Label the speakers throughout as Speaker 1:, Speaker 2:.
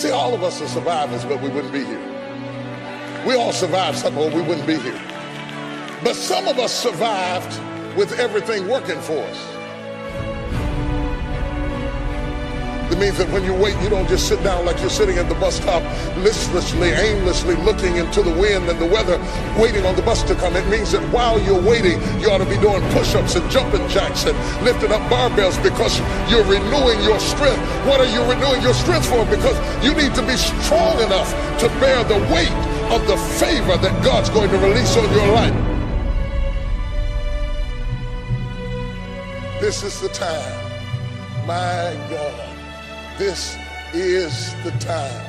Speaker 1: See, all of us are survivors, but we wouldn't be here. We all survived something, or we wouldn't be here. But some of us survived with everything working for us. It means that when you wait, you don't just sit down like you're sitting at the bus stop listlessly, aimlessly looking into the wind and the weather, waiting on the bus to come. It means that while you're waiting, you ought to be doing push-ups and jumping jacks and lifting up barbells, because you're renewing your strength. What are you renewing your strength for? Because you need to be strong enough to bear the weight of the favor that God's going to release on your life. This is the time. My God. This is the time.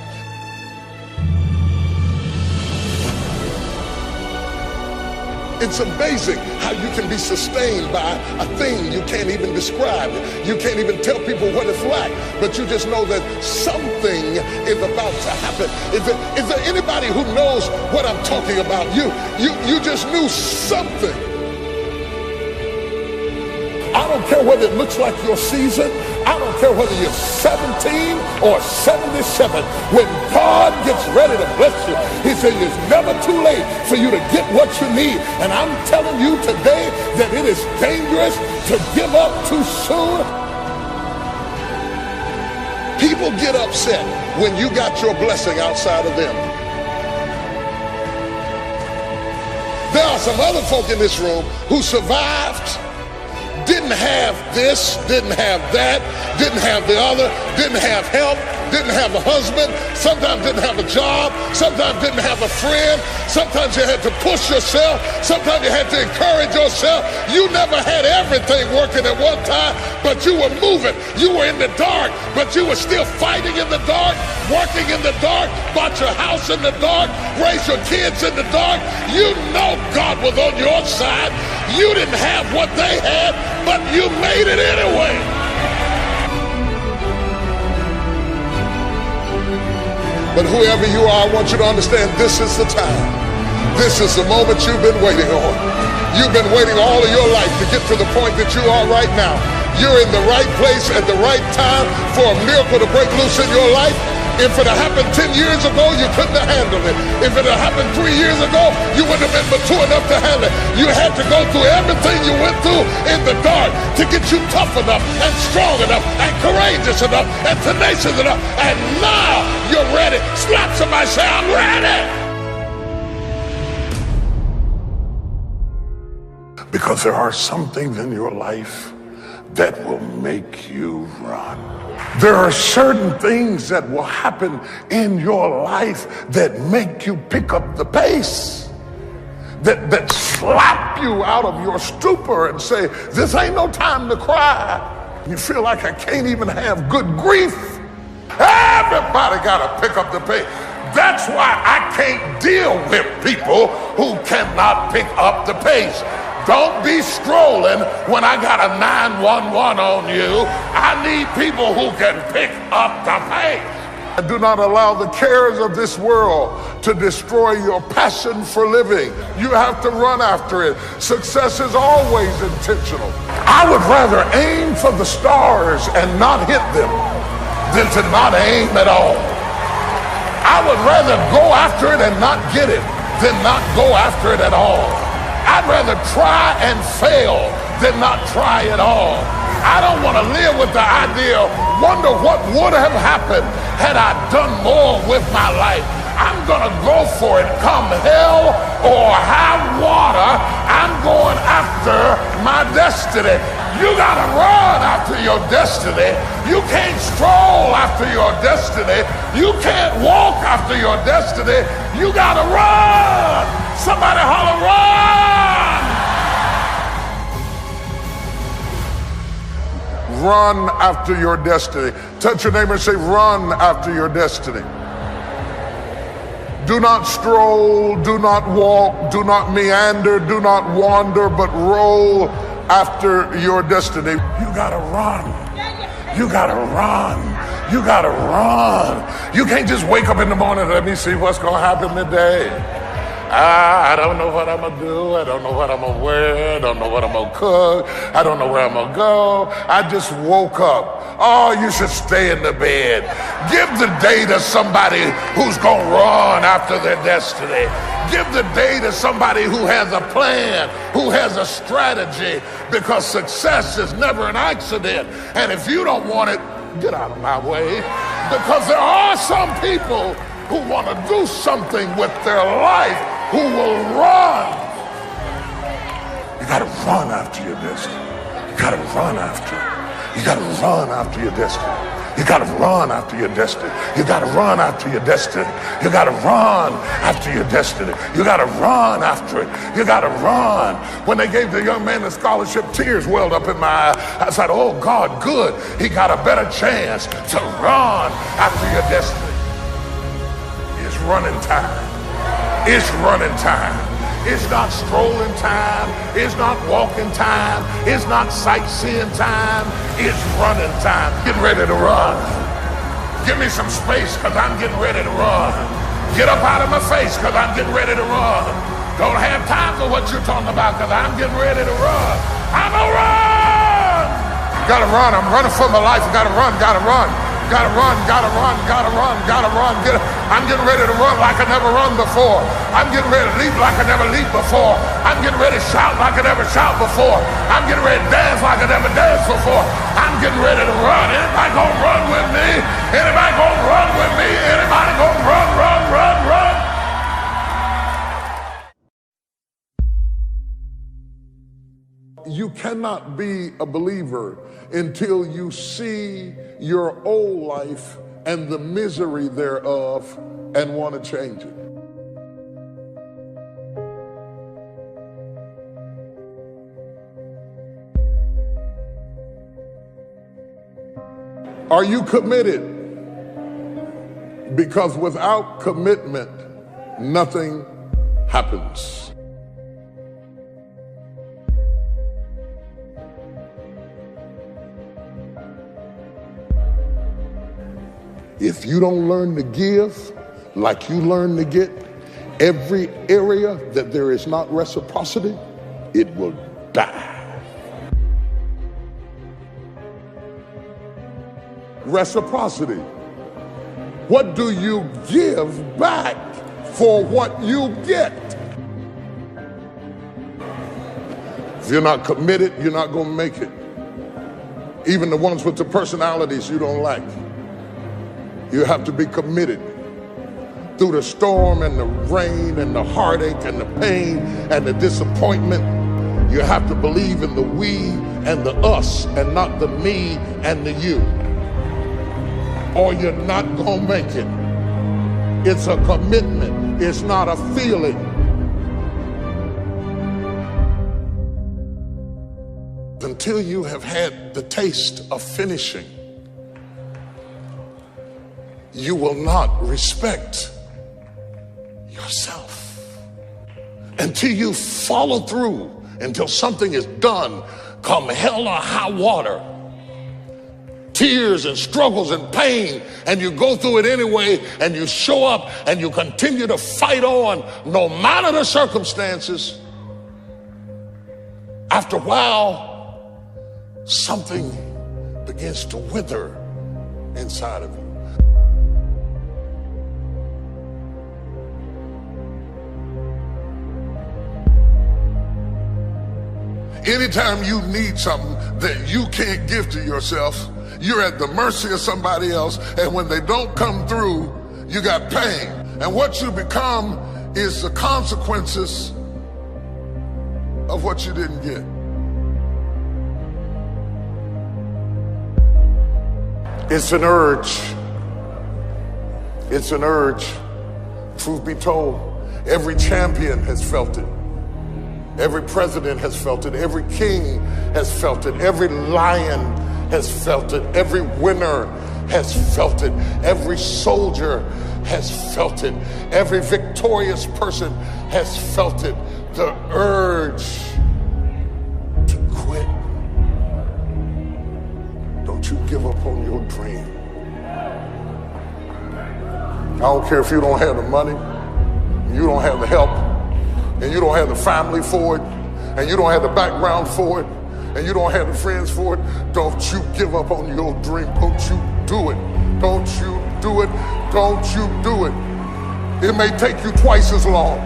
Speaker 1: It's amazing how you can be sustained by a thing you can't even describe. You can't even tell people what it's like, but you just know that something is about to happen. Is there anybody who knows what I'm talking about? You just knew something. I don't care whether it looks like your season. I don't care whether you're 17 or 77. When God gets ready to bless you, he says it's never too late for you to get what you need. And I'm telling you today that it is dangerous to give up too soon. People get upset when you got your blessing outside of them. There are some other folk in this room who survived, didn't have this, didn't have that, didn't have the other, didn't have help, didn't have a husband, sometimes didn't have a job, sometimes didn't have a friend, sometimes you had to push yourself, sometimes you had to encourage yourself. You never had everything working at one time, but you were moving. You were in the dark, but you were still fighting in the dark, working in the dark, bought your house in the dark, raised your kids in the dark. You know God was on your side. You didn't have what they had, but you made it anyway. But whoever you are, I want you to understand this is the time. This is the moment you've been waiting on. You've been waiting all of your life to get to the point that you are right now. You're in the right place at the right time for a miracle to break loose in your life. If it had happened 10 years ago, you couldn't have handled it. If it had happened 3 years ago, you wouldn't have been mature enough to handle it. You had to go through everything you went through in the dark to get you tough enough and strong enough and courageous enough and tenacious enough. And now you're ready. Slap somebody, say, I'm ready. Because there are some things in your life that will make you run. There are certain things that will happen in your life that make you pick up the pace, that slap you out of your stupor and say, this ain't no time to cry. You feel like I can't even have good grief. Everybody got to pick up the pace. That's why I can't deal with people who cannot pick up the pace. Don't be strolling when I got a 911 on you. I need people who can pick up the pace. Do not allow the cares of this world to destroy your passion for living. You have to run after it. Success is always intentional. I would rather aim for the stars and not hit them than to not aim at all. I would rather go after it and not get it than not go after it at all. I'd rather try and fail than not try at all. I don't want to live with the idea, wonder what would have happened had I done more with my life. I'm going to go for it come hell or high water. I'm going after my destiny. You got to run after your destiny. You can't stroll after your destiny. You can't walk after your destiny. You got to run. Somebody holler, run! Run after your destiny. Touch your neighbor and say, run after your destiny. Do not stroll, do not walk, do not meander, do not wander, but roll after your destiny. You gotta run. You gotta run. You gotta run. You can't just wake up in the morning and let me see what's gonna happen today. I don't know what I'm going to do. I don't know what I'm going to wear. I don't know what I'm going to cook. I don't know where I'm going to go. I just woke up. Oh, you should stay in the bed. Give the day to somebody who's going to run after their destiny. Give the day to somebody who has a plan, who has a strategy, because success is never an accident. And if you don't want it, get out of my way, because there are some people who want to do something with their life who will run. You got to run after your destiny. You got to run after it. You got to run after your destiny. You got to run after your destiny. You got to run after your destiny. You got to run after your destiny. You got to run after it. You got to run. When they gave the young man the scholarship, tears welled up in my eyes. I said, oh God, good. He got a better chance to run after your destiny. It's running time. It's running time. It's not strolling time. It's not walking time. It's not sightseeing time. It's running time. Get ready to run. Give me some space, because I'm getting ready to run. Get up out of my face, because I'm getting ready to run. Don't have time for what you're talking about, because I'm getting ready to run. I'm gonna run. Gotta run. I'm running for my life. Gotta run. Gotta run. Gotta run, gotta run, gotta run, gotta run. I'm getting ready to run like I never run before. I'm getting ready to leap like I never leaped before. I'm getting ready to shout like I never shout before. I'm getting ready to dance like I never danced before. I'm getting ready to run. Anybody gonna run with me? Anybody gonna run with me? Anybody gonna run, run, run, run? You cannot be a believer until you see your old life and the misery thereof and want to change it. Are you committed? Because without commitment, nothing happens. If you don't learn to give like you learn to get, every area that there is not reciprocity, it will die. Reciprocity. What do you give back for what you get? If you're not committed, you're not going to make it. Even the ones with the personalities you don't like. You have to be committed through the storm and the rain and the heartache and the pain and the disappointment. You have to believe in the we and the us and not the me and the you, or you're not gonna make it. It's a commitment. It's not a feeling. Until you have had the taste of finishing, you will not respect yourself. Until you follow through, until something is done, come hell or high water, tears and struggles and pain, and you go through it anyway, and you show up and you continue to fight on no matter the circumstances. After a while, something begins to wither inside of you. Anytime you need something that you can't give to yourself, you're at the mercy of somebody else, and when they don't come through, you got pain. And what you become is the consequences of what you didn't get. It's an urge. It's an urge. Truth be told, every champion has felt it. Every president has felt it. Every king has felt it. Every lion has felt it. Every winner has felt it. Every soldier has felt it. Every victorious person has felt it. The urge to quit. Don't you give up on your dream. I don't care if you don't have the money, you don't have the help, and you don't have the family for it, and you don't have the background for it, and you don't have the friends for it, don't you give up on your dream. Don't you do it. Don't you do it. Don't you do it. It may take you twice as long.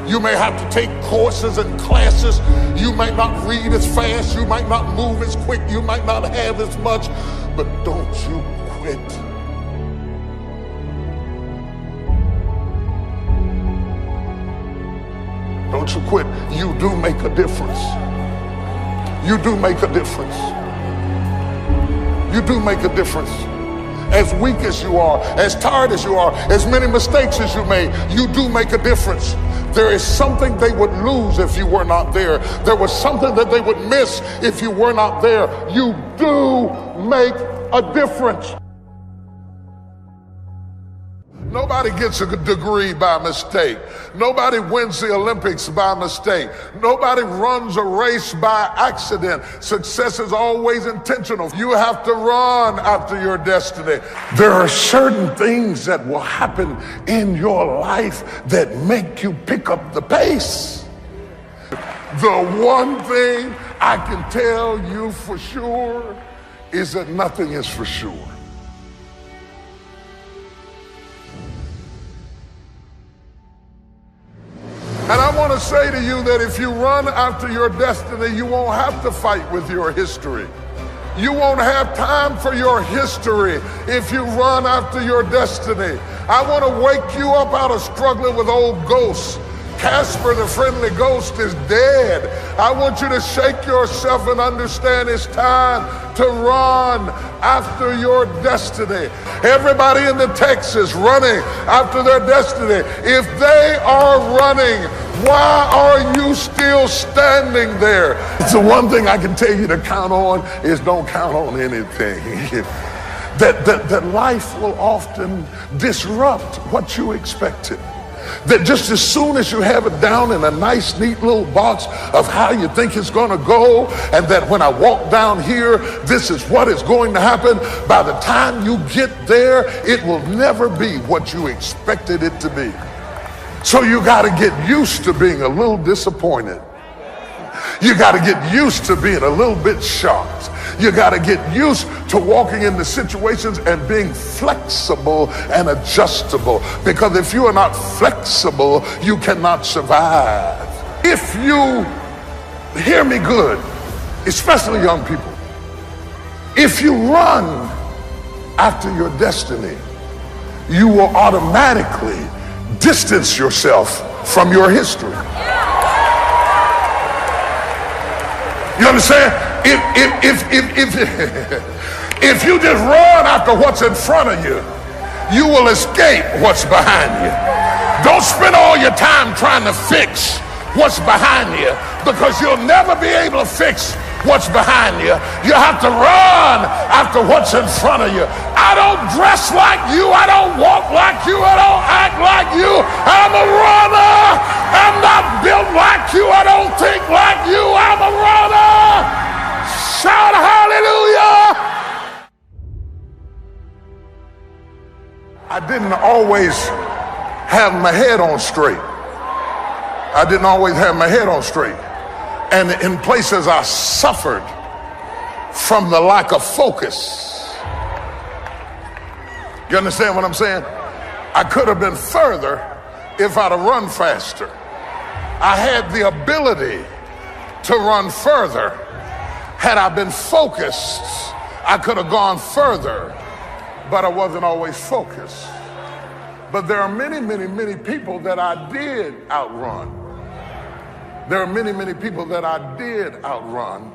Speaker 1: You may have to take courses and classes. You might not read as fast. You might not move as quick. You might not have as much. But don't you quit. Don't you quit. You do make a difference. You do make a difference. You do make a difference. As weak as you are, as tired as you are, as many mistakes as you made, you do make a difference. There is something they would lose if you were not there. There was something that they would miss if you were not there. You do make a difference. Nobody gets a degree by mistake. Nobody wins the Olympics by mistake. Nobody runs a race by accident. Success is always intentional. You have to run after your destiny. There are certain things that will happen in your life that make you pick up the pace. The one thing I can tell you for sure is that nothing is for sure. And I want to say to you that if you run after your destiny, you won't have to fight with your history. You won't have time for your history if you run after your destiny. I want to wake you up out of struggling with old ghosts. Casper, the friendly ghost, is dead. I want you to shake yourself and understand it's time to run after your destiny. Everybody in the text is running after their destiny. If they are running, why are you still standing there? It's the one thing I can tell you to count on is don't count on anything. that life will often disrupt what you expected. That just as soon as you have it down in a nice, neat little box of how you think it's going to go, and that when I walk down here, this is what is going to happen, by the time you get there, it will never be what you expected it to be. So you got to get used to being a little disappointed. You got to get used to being a little bit shocked. You got to get used to walking into situations and being flexible and adjustable. Because if you are not flexible, you cannot survive. If you, hear me good, especially young people, if you run after your destiny, you will automatically distance yourself from your history. You understand? If you just run after what's in front of you, you will escape what's behind you. Don't spend all your time trying to fix what's behind you, because you'll never be able to fix what's behind you. You have to run after what's in front of you. I don't dress like you. I don't walk like you. I don't act like you. I'm a runner. I'm not built like you. I don't think like you. I'm a runner. Shout hallelujah. I didn't always have my head on straight. I didn't always have my head on straight. And in places I suffered from the lack of focus. You understand what I'm saying? I could have been further if I'd have run faster. I had the ability to run further. Had I been focused, I could have gone further, but I wasn't always focused. But there are many, many, many people that I did outrun. There are many, many people that I did outrun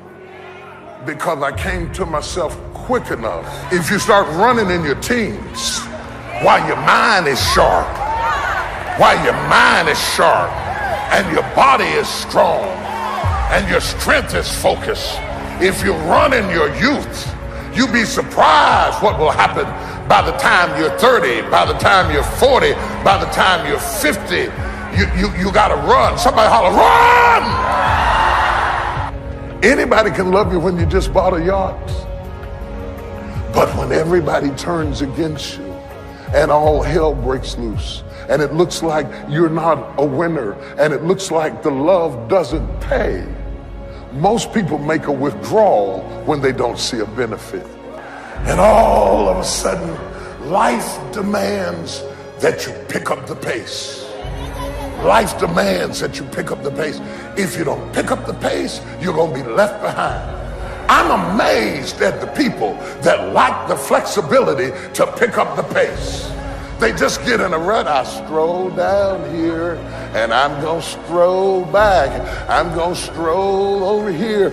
Speaker 1: because I came to myself quick enough. If you start running in your teens, while your mind is sharp, and your body is strong, and your strength is focused, if you run in your youth, you'll be surprised what will happen by the time you're 30, by the time you're 40, by the time you're 50. You got to run. Somebody holler, run! Anybody can love you when you just bought a yacht. But when everybody turns against you and all hell breaks loose, and it looks like you're not a winner, and it looks like the love doesn't pay, Most people make a withdrawal when they don't see a benefit. And all of a sudden, life demands that you pick up the pace. Life demands that you pick up the pace. If you don't pick up the pace, you're going to be left behind. I'm amazed at the people that lack the flexibility to pick up the pace. They just get in a rut. I stroll down here and I'm going to stroll back. I'm going to stroll over here.